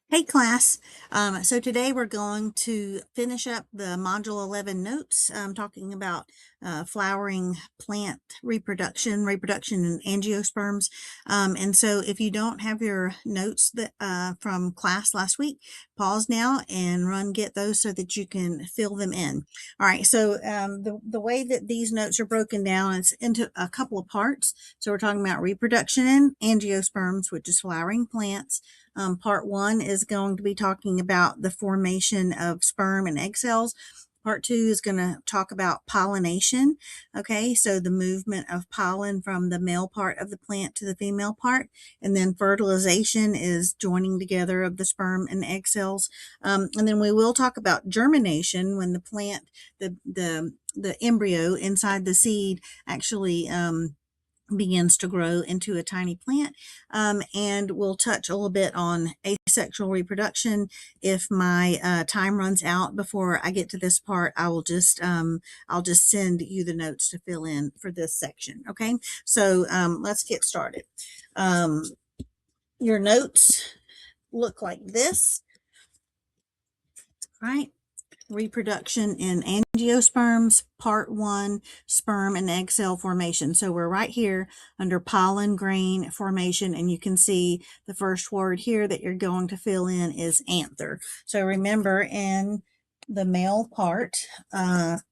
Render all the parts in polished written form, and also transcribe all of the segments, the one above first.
Hey class, so today we're going to finish up the Module 11 notes, talking about flowering plant reproduction in angiosperms. And so if you don't have your notes from class last week, pause now and get those so that you can fill them in. All right, so the way that these notes are broken down is into a couple of parts. So we're talking about reproduction in angiosperms, which is flowering plants. Part one is going to be talking about the formation of sperm and egg cells. Part two is going to talk about pollination. Okay, so the movement of pollen from the male part of the plant to the female part. And then fertilization is joining together of the sperm and egg cells. And then we will talk about germination when the plant, the embryo inside the seed actually begins to grow into a tiny plant. And we'll touch a little bit on asexual reproduction. If my time runs out before I get to this part, I'll just send you the notes to fill in for this section. Okay, so let's get started. Your notes look like this, right? Reproduction in angiosperms, part one, sperm and egg cell formation. So we're right here under pollen grain formation, and you can see the first word here that you're going to fill in is anther. So remember, in the male part of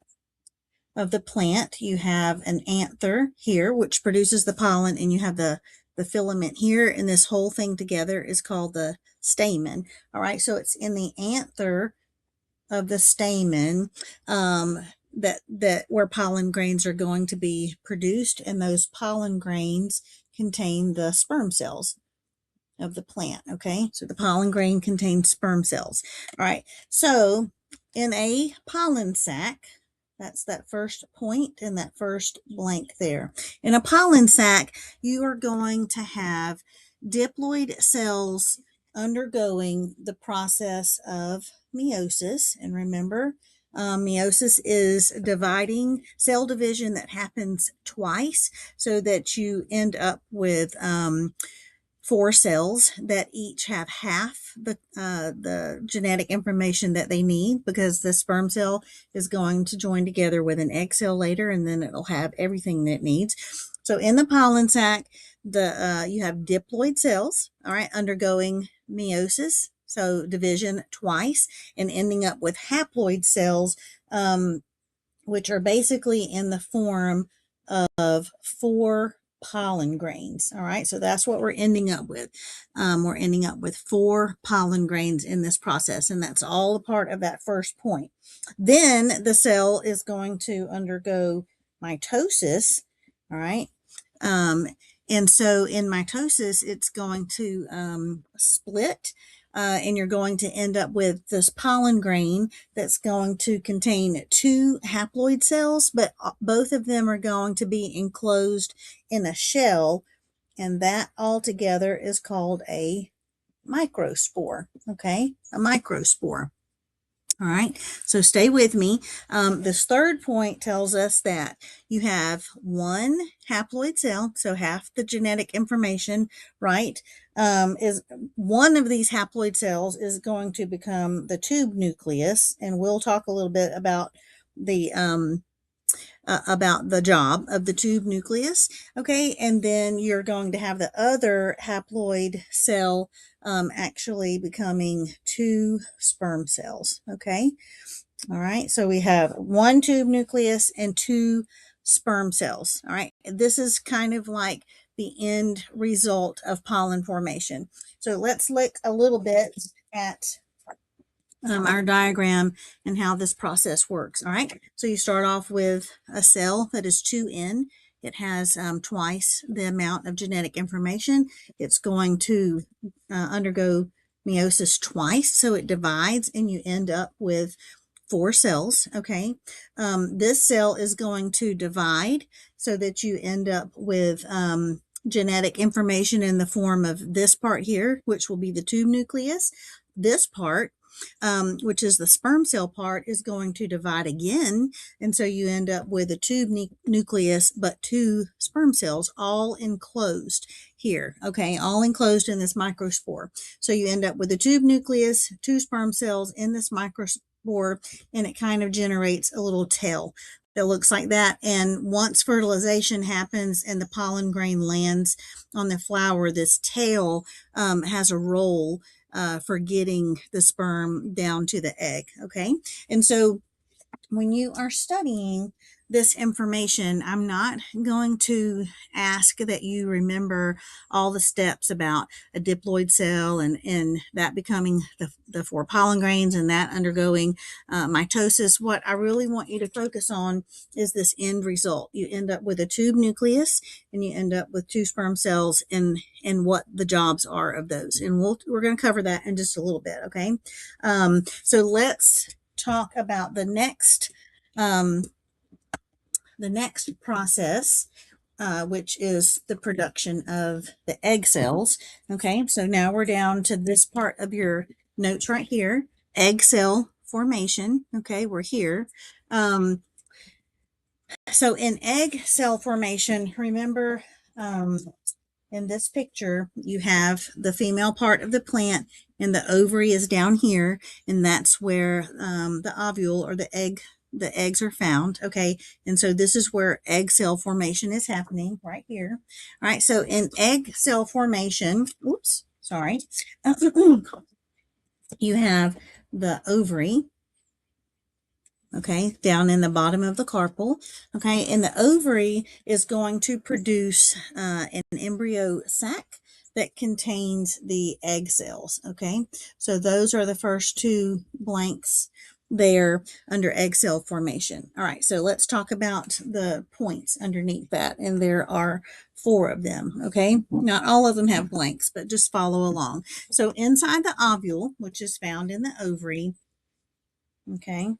the plant, you have an anther here, which produces the pollen, and you have the filament here, and this whole thing together is called the stamen. All right, so it's in the anther of the stamen that where pollen grains are going to be produced, and those pollen grains contain the sperm cells of the plant. Okay, so the pollen grain contains sperm cells. All right, so in a pollen sac, that's that first point and that first blank there. In a pollen sac, you are going to have diploid cells undergoing the process of meiosis. And remember, meiosis is dividing, cell division that happens twice, so that you end up with four cells that each have half the genetic information that they need, because the sperm cell is going to join together with an egg cell later, and then it'll have everything that it needs. So in the pollen sac, you have diploid cells, all right, undergoing meiosis, so division twice, and ending up with haploid cells, which are basically in the form of four pollen grains. All right, so that's what we're ending up with. We're ending up with four pollen grains in this process, and that's all a part of that first point. Then the cell is going to undergo mitosis. All right. And so in mitosis, it's going to split, and you're going to end up with this pollen grain that's going to contain two haploid cells, but both of them are going to be enclosed in a shell, and that altogether is called a microspore. Okay, a microspore. All right, so stay with me. This third point tells us that you have one haploid cell, so half the genetic information, right? Is one of these haploid cells is going to become the tube nucleus, and we'll talk a little bit about the job of the tube nucleus. Okay, and then you're going to have the other haploid cell actually becoming two sperm cells. Okay, all right, so we have one tube nucleus and two sperm cells. All right, this is kind of like the end result of pollen formation. So let's look a little bit at our diagram and how this process works. All right, so you start off with a cell that is 2N. It has twice the amount of genetic information. It's going to undergo meiosis twice, so it divides, and you end up with four cells. Okay, this cell is going to divide so that you end up with genetic information in the form of this part here, which will be the tube nucleus. This part which is the sperm cell part, is going to divide again. And so you end up with a tube nucleus, but two sperm cells all enclosed here. Okay, all enclosed in this microspore. So you end up with a tube nucleus, two sperm cells in this microspore, and it kind of generates a little tail that looks like that. And once fertilization happens and the pollen grain lands on the flower, this tail has a role for getting the sperm down to the egg. Okay, and so when you are studying this information, I'm not going to ask that you remember all the steps about a diploid cell and that becoming the four pollen grains and that undergoing mitosis. What I really want you to focus on is this end result. You end up with a tube nucleus and you end up with two sperm cells and what the jobs are of those. And we're going to cover that in just a little bit. Okay. So let's talk about the next process, which is the production of the egg cells. Okay, so now we're down to this part of your notes right here, egg cell formation. Okay, we're here. So in egg cell formation, remember, in this picture, you have the female part of the plant and the ovary is down here, and that's where the ovule or the eggs are found. Okay, and so this is where egg cell formation is happening right here. All right, so in egg cell formation, oops, sorry, you have the ovary. Okay, down in the bottom of the carpel. Okay, and the ovary is going to produce an embryo sac that contains the egg cells. Okay, so those are the first two blanks there under egg cell formation. All right, so let's talk about the points underneath that, and there are 4 of them. Okay, not all of them have blanks, but just follow along. So inside the ovule, which is found in the ovary, okay,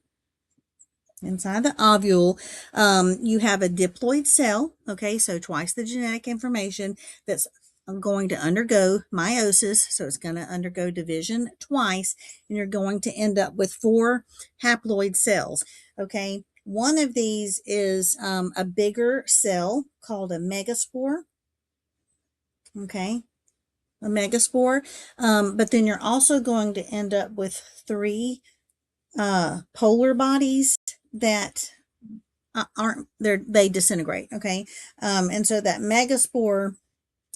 inside the ovule, you have a diploid cell. Okay, so twice the genetic information that's going to undergo meiosis. So it's going to undergo division twice, and you're going to end up with 4 haploid cells. Okay, one of these is a bigger cell called a megaspore. Okay, a megaspore. But then you're also going to end up with 3 polar bodies that aren't there, they disintegrate. Okay, and so that megaspore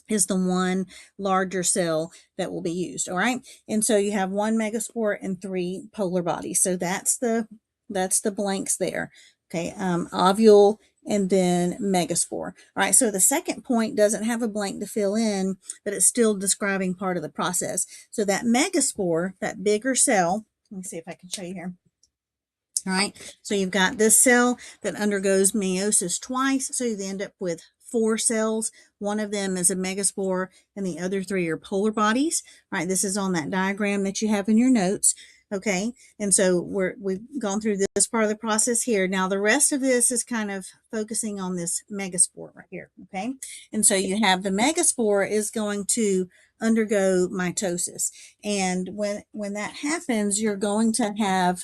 is the one larger cell that will be used. All right, and so you have 1 megaspore and 3 polar bodies. So that's the blanks there. Okay, ovule and then megaspore. All right, so the second point doesn't have a blank to fill in, but it's still describing part of the process. So that megaspore, that bigger cell, let me see if I can show you here. All right, so you've got this cell that undergoes meiosis twice, so you end up with 4 cells. One of them is a megaspore, and the other 3 are polar bodies. All right, this is on that diagram that you have in your notes. Okay, and so we've gone through this part of the process here. Now the rest of this is kind of focusing on this megaspore right here. Okay, and so you have the megaspore is going to undergo mitosis, and when that happens, you're going to have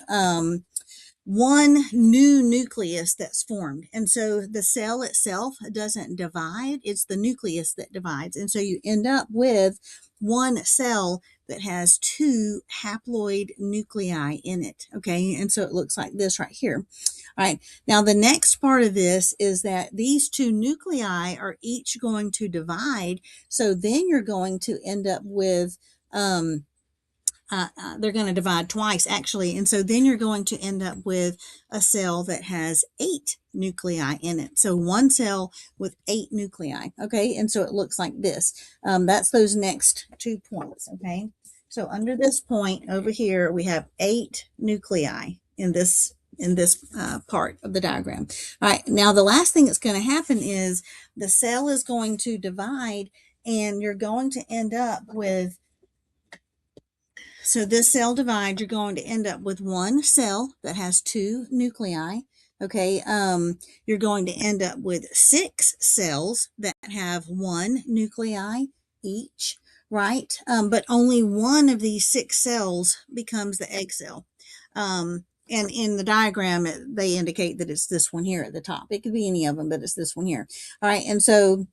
one new nucleus that's formed. And so the cell itself doesn't divide, it's the nucleus that divides. And so you end up with one cell that has 2 haploid nuclei in it. Okay, and so it looks like this right here. All right, now the next part of this is that these 2 nuclei are each going to divide. So then you're going to end up with they're going to divide twice actually, and so then you're going to end up with a cell that has 8 nuclei in it. So one cell with 8 nuclei. Okay, and so it looks like this. That's those next 2 points. Okay, so under this point over here we have 8 nuclei in this part of the diagram. All right, now the last thing that's going to happen is the cell is going to divide, and you're going to end up with, so this cell divides, you're going to end up with one cell that has 2 nuclei. Okay, you're going to end up with 6 cells that have 1 nuclei each. right? But only one of these 6 cells becomes the egg cell. And in the diagram, they indicate that it's this one here at the top. It could be any of them, but it's this one here. All right, and so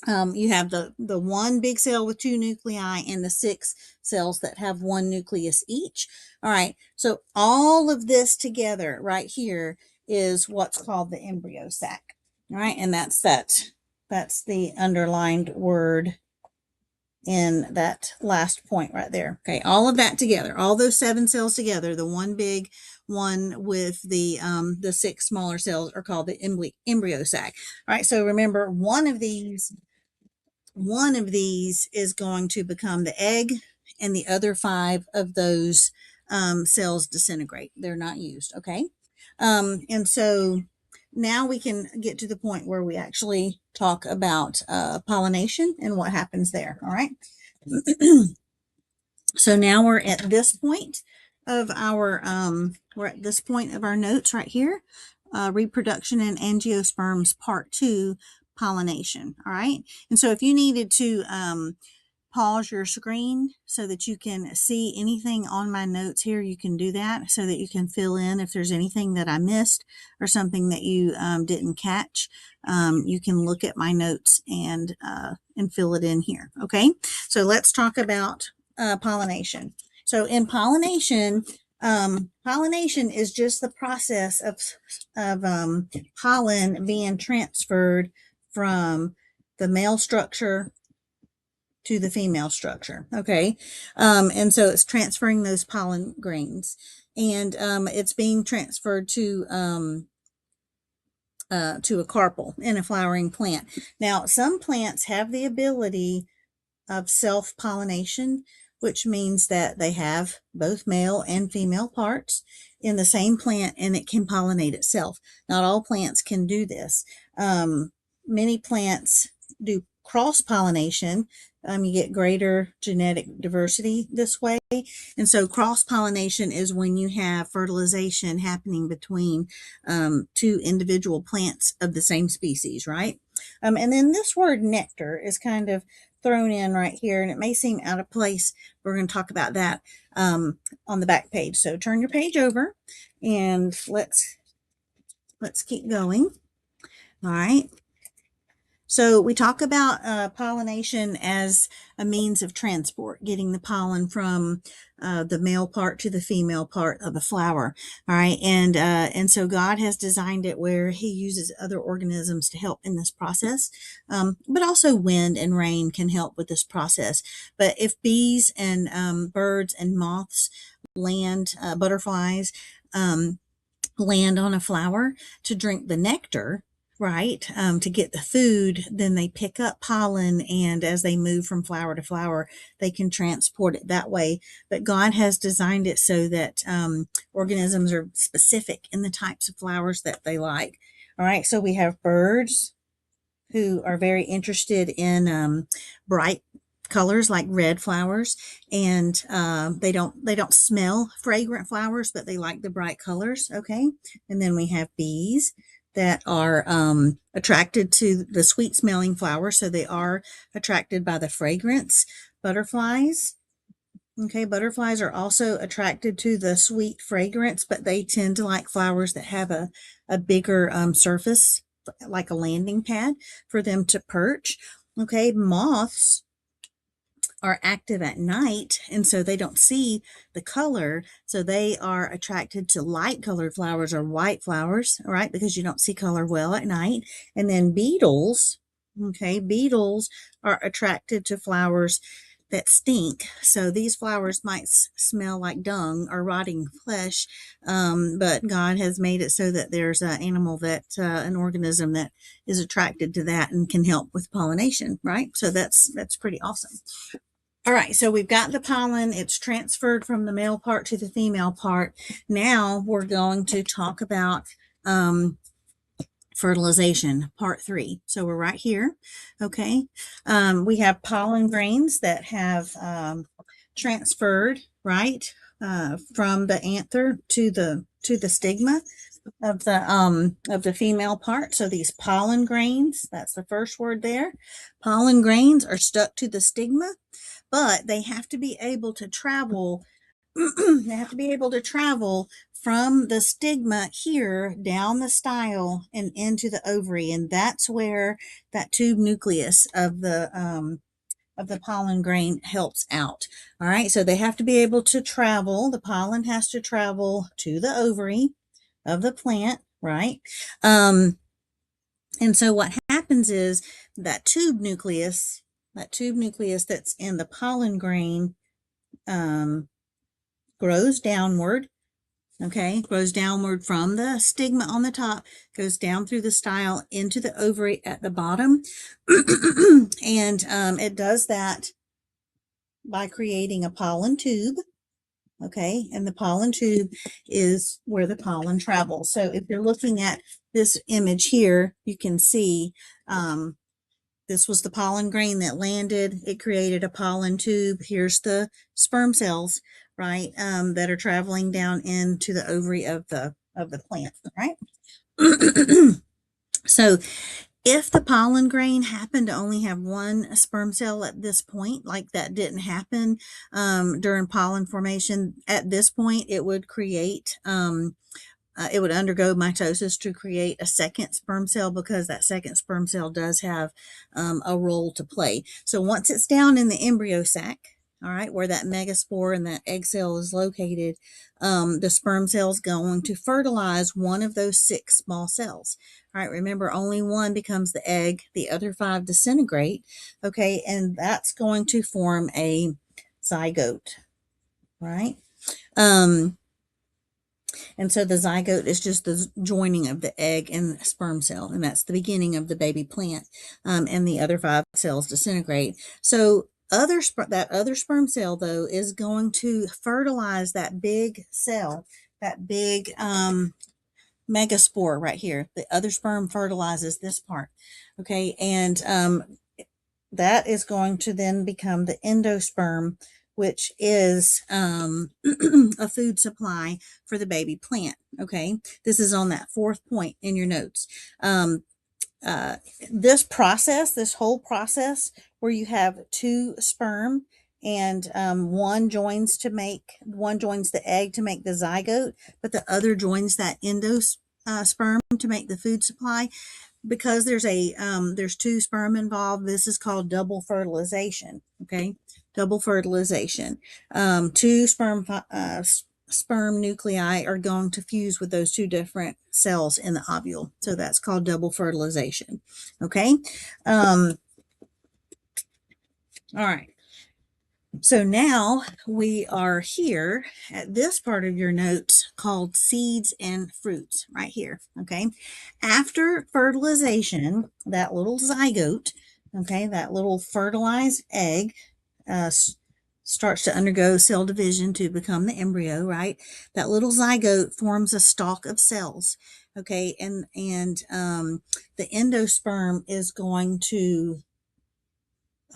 you have the one big cell with 2 nuclei and the 6 cells that have 1 nucleus each. All right, so all of this together right here is what's called the embryo sac. All right, and that's the underlined word in that last point right there. Okay, all of that together, all those 7 cells together, the one big one with the 6 smaller cells are called the embryo sac. All right, so remember one of these is going to become the egg, and the other 5 of those cells disintegrate. They're not used. Okay, and so now we can get to the point where we actually talk about pollination and what happens there. All right. So now we're at this point of our notes right here. Reproduction in angiosperms part 2, pollination. All right. And so if you needed to pause your screen so that you can see anything on my notes here, you can do that so that you can fill in if there's anything that I missed or something that you didn't catch. You can look at my notes and fill it in here. Okay, so let's talk about pollination. So in pollination, pollination is just the process of pollen being transferred from the male structure to the female structure. Okay. And so it's transferring those pollen grains, and it's being transferred to a carpel in a flowering plant. Now, some plants have the ability of self-pollination, which means that they have both male and female parts in the same plant, and it can pollinate itself. Not all plants can do this. Many plants do cross-pollination. You get greater genetic diversity this way. And so cross-pollination is when you have fertilization happening between 2 individual plants of the same species, right? And then this word nectar is kind of thrown in right here, and it may seem out of place. We're going to talk about that on the back page. So turn your page over and let's keep going. All right. So we talk about pollination as a means of transport, getting the pollen from the male part to the female part of the flower. All right, and so God has designed it where He uses other organisms to help in this process, but also wind and rain can help with this process. But if bees and birds and moths land, butterflies land on a flower to drink the nectar, right, to get the food, then they pick up pollen, and as they move from flower to flower, they can transport it that way. But God has designed it so that organisms are specific in the types of flowers that they like. All right, so we have birds who are very interested in bright colors like red flowers, and they don't smell fragrant flowers, but they like the bright colors. Okay, and then we have bees that are attracted to the sweet smelling flowers, so they are attracted by the fragrance. Butterflies, okay, butterflies are also attracted to the sweet fragrance, but they tend to like flowers that have a bigger surface, like a landing pad for them to perch. Okay, moths are active at night, and so they don't see the color, so they are attracted to light colored flowers or white flowers, all right, because you don't see color well at night. And then beetles, okay, beetles are attracted to flowers that stink, so these flowers might smell like dung or rotting flesh, but God has made it so that there's an organism that is attracted to that and can help with pollination, right? So that's pretty awesome. All right, so we've got the pollen. It's transferred from the male part to the female part. Now we're going to talk about fertilization, part 3. So we're right here. Okay, we have pollen grains that have transferred, right, from the anther to the stigma of the female part. So these pollen grains, that's the first word there. Pollen grains are stuck to the stigma. but they have to be able to travel. They have to be able to travel from the stigma here down the style and into the ovary, and that's where that tube nucleus of the pollen grain helps out. All right, so they have to be able to travel. The pollen has to travel to the ovary of the plant, right? And so what happens is that tube nucleus that's in the pollen grain grows downward. Okay, grows downward from the stigma on the top, goes down through the style into the ovary at the bottom. And it does that by creating a pollen tube. Okay, and the pollen tube is where the pollen travels. So if you're looking at this image here, you can see this was the pollen grain that landed. It created a pollen tube. Here's the sperm cells, right, that are traveling down into the ovary of the plant, right? So if the pollen grain happened to only have one sperm cell at this point, like that didn't happen during pollen formation, at this point it would create it would undergo mitosis to create a second sperm cell, because that second sperm cell does have a role to play. So once it's down in the embryo sac, all right, where that megaspore and that egg cell is located, the sperm cell is going to fertilize one of those 6 small cells. All right, remember, only one becomes the egg, the other 5 disintegrate, okay, and that's going to form a zygote, right? And so the zygote is just the joining of the egg and the sperm cell, and that's the beginning of the baby plant. And the other 5 cells disintegrate. So that other sperm cell, though, is going to fertilize that big cell, that big megaspore right here. The other sperm fertilizes this part, okay, and that is going to then become the endosperm, which is a food supply for the baby plant. Okay, this is on that 4th point in your notes. This whole process where you have 2 sperm and one joins the egg to make the zygote, but the other joins that endosperm to make the food supply. Because there's 2 sperm involved, this is called double fertilization. Okay, double fertilization. 2 sperm nuclei are going to fuse with those 2 different cells in the ovule, so that's called double fertilization. Okay, all right. So now we are here at this part of your notes called seeds and fruits right here. Okay. After fertilization, that little zygote, okay, that little fertilized egg starts to undergo cell division to become the embryo, right? That little zygote forms a stalk of cells. Okay. And the endosperm is going to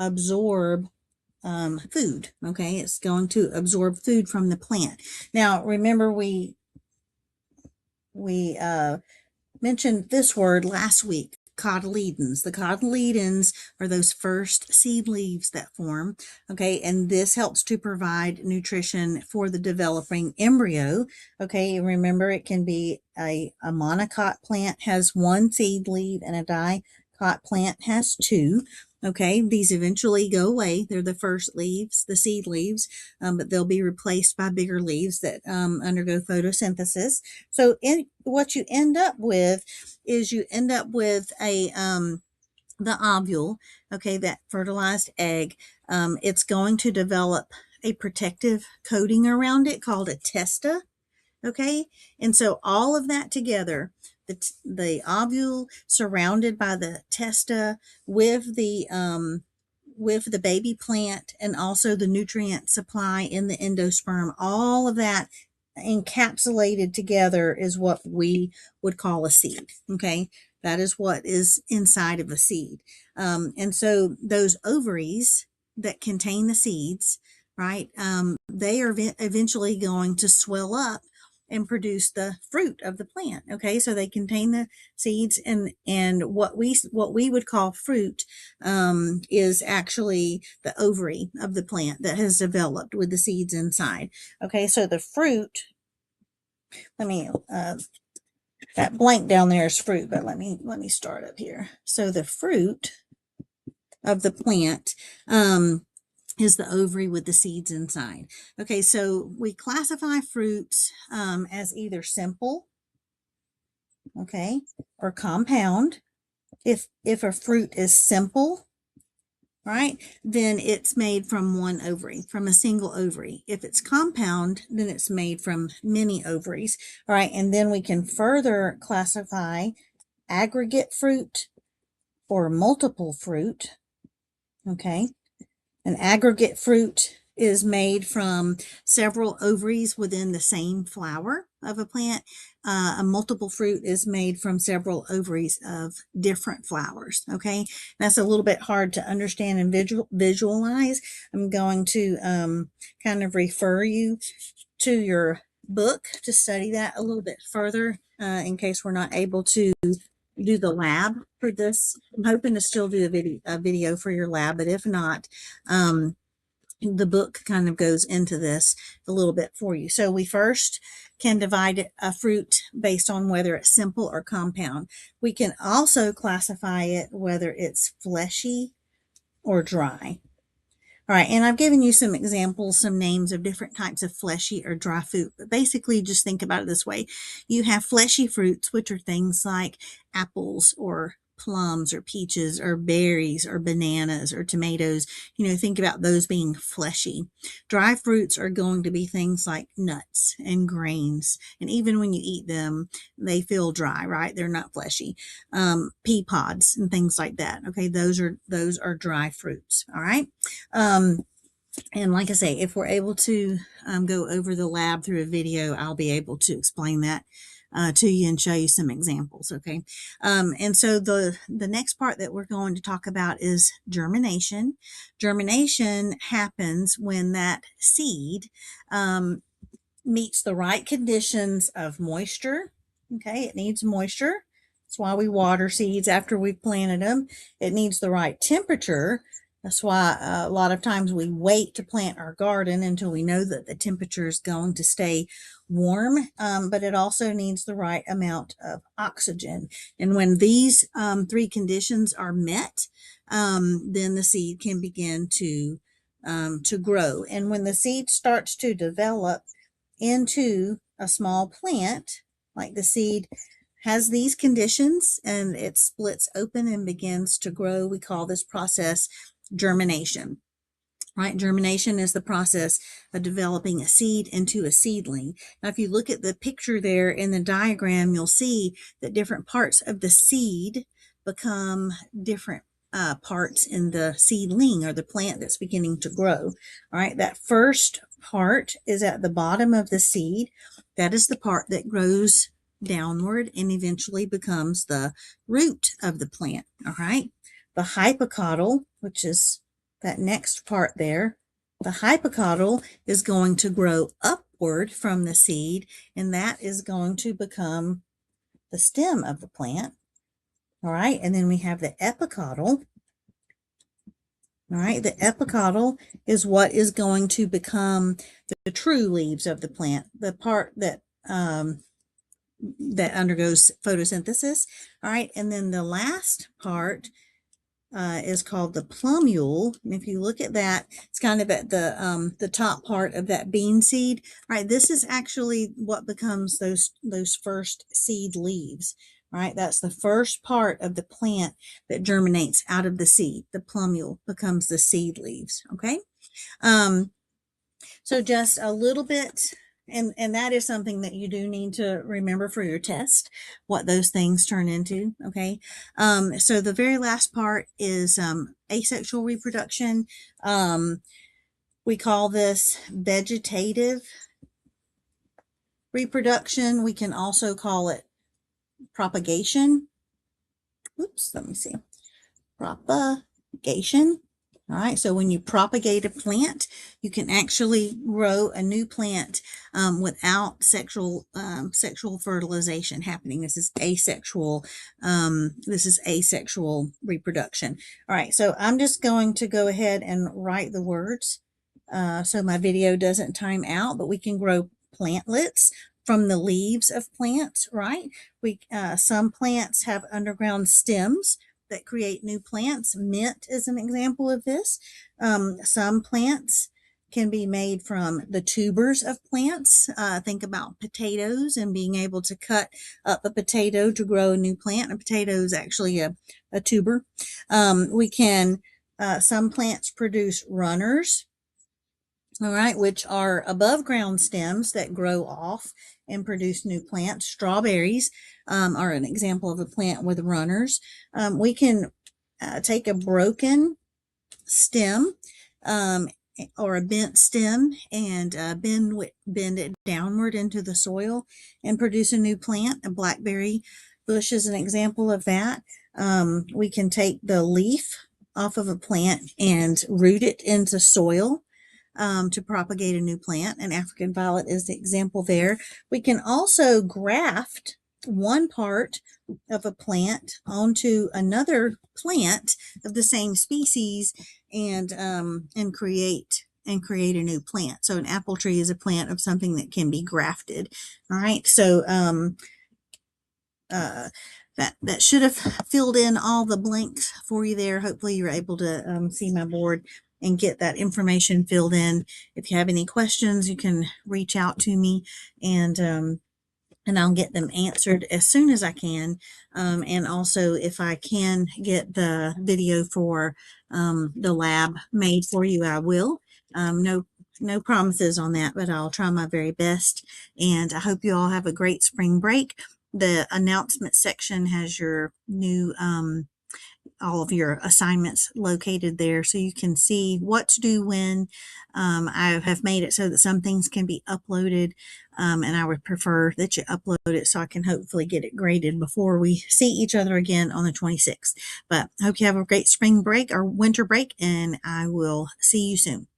absorb food. Okay, it's going to absorb food from the plant. Now, remember we mentioned this word last week, cotyledons. The cotyledons are those first seed leaves that form. Okay, and this helps to provide nutrition for the developing embryo. Okay, remember, it can be a monocot plant has 1 seed leaf and a dicot plant has 2. Okay, these eventually go away. They're the first leaves, the seed leaves, but they'll be replaced by bigger leaves that undergo photosynthesis. So what you end up with is the ovule, okay, that fertilized egg. It's going to develop a protective coating around it called a testa. Okay, and so all of that together, the ovule surrounded by the testa with the baby plant, and also the nutrient supply in the endosperm, all of that encapsulated together is what we would call a seed. Okay, that is what is inside of a seed. And so those ovaries that contain the seeds, right, they are eventually going to swell up and produce the fruit of the plant. Okay, so they contain the seeds, and what we would call fruit is actually the ovary of the plant that has developed with the seeds inside. Okay, so the fruit, let me that blank down there is fruit, but let me start up here. So the fruit of the plant is the ovary with the seeds inside. Okay, so we classify fruits as either simple, okay, or compound. If a fruit is simple, right, then it's made from one ovary, from a single ovary. If it's compound, then it's made from many ovaries. All right, and then we can further classify aggregate fruit or multiple fruit. Okay, an aggregate fruit is made from several ovaries within the same flower of a plant. A multiple fruit is made from several ovaries of different flowers. Okay, that's a little bit hard to understand and visualize. I'm going to kind of refer you to your book to study that a little bit further in case we're not able to do the lab for this. I'm hoping to still do a video for your lab, but if not, the book kind of goes into this a little bit for you. So we first can divide a fruit based on whether it's simple or compound. We can also classify it whether it's fleshy or dry. All right, and I've given you some examples, some names of different types of fleshy or dry fruit, but basically just think about it this way. You have fleshy fruits, which are things like apples or plums or peaches or berries or bananas or tomatoes. Think about those being fleshy. Dry fruits are going to be things like nuts and grains, and even when you eat them, they feel dry, right? They're not fleshy. Pea pods and things like that. Okay, those are dry fruits. All right. And like I say, if we're able to go over the lab through a video, I'll be able to explain that to you and show you some examples. Okay. And so the next part that we're going to talk about is germination. Germination happens when that seed meets the right conditions of moisture. Okay. It needs moisture. That's why we water seeds after we've planted them. It needs the right temperature. That's why a lot of times we wait to plant our garden until we know that the temperature is going to stay warm, but it also needs the right amount of oxygen. And when these three conditions are met, then the seed can begin to grow. And when the seed starts to develop into a small plant, like the seed has these conditions and it splits open and begins to grow, we call this process germination. Right? Germination is the process of developing a seed into a seedling. Now, if you look at the picture there in the diagram, you'll see that different parts of the seed become different parts in the seedling or the plant that's beginning to grow. All right, that first part is at the bottom of the seed. That is the part that grows downward and eventually becomes the root of the plant. All right, the hypocotyl, which is that next part there, the hypocotyl is going to grow upward from the seed, and that is going to become the stem of the plant. All right, and then we have the epicotyl. All right, the epicotyl is what is going to become the true leaves of the plant, the part that that undergoes photosynthesis. All right, and then the last part is called the plumule. And if you look at that, it's kind of at the top part of that bean seed. All right, this is actually what becomes those first seed leaves. All right, that's the first part of the plant that germinates out of the seed. The plumule becomes the seed leaves. Okay, so just a little bit. And that is something that you do need to remember for your test, what those things turn into. Okay. So the very last part is asexual reproduction. We call this vegetative reproduction. We can also call it propagation. Oops, let me see. Propagation. All right, so when you propagate a plant, you can actually grow a new plant without sexual fertilization happening. This is asexual. This is asexual reproduction. All right, so I'm just going to go ahead and write the words so my video doesn't time out. But we can grow plantlets from the leaves of plants, right? Some plants have underground stems that create new plants. Mint is an example of this. Some plants can be made from the tubers of plants. Think about potatoes and being able to cut up a potato to grow a new plant. A potato is actually a tuber. Some plants produce runners, all right, which are above ground stems that grow off and produce new plants. Strawberries are an example of a plant with runners. We can take a broken stem or a bent stem and bend it downward into the soil and produce a new plant. A blackberry bush is an example of that. We can take the leaf off of a plant and root it into soil to propagate a new plant. And African violet is the example there. We can also graft one part of a plant onto another plant of the same species and create a new plant. So an apple tree is a plant of something that can be grafted. All right. So that should have filled in all the blanks for you there. Hopefully you're able to see my board and get that information filled in. If you have any questions, you can reach out to me and I'll get them answered as soon as I can. And also, if I can get the video for the lab made for you, I will. No promises on that, but I'll try my very best. And I hope you all have a great spring break. The announcement section has your new all of your assignments located there so you can see what to do when. I have made it so that some things can be uploaded, and I would prefer that you upload it so I can hopefully get it graded before we see each other again on the 26th. But I hope you have a great spring break or winter break, and I will see you soon.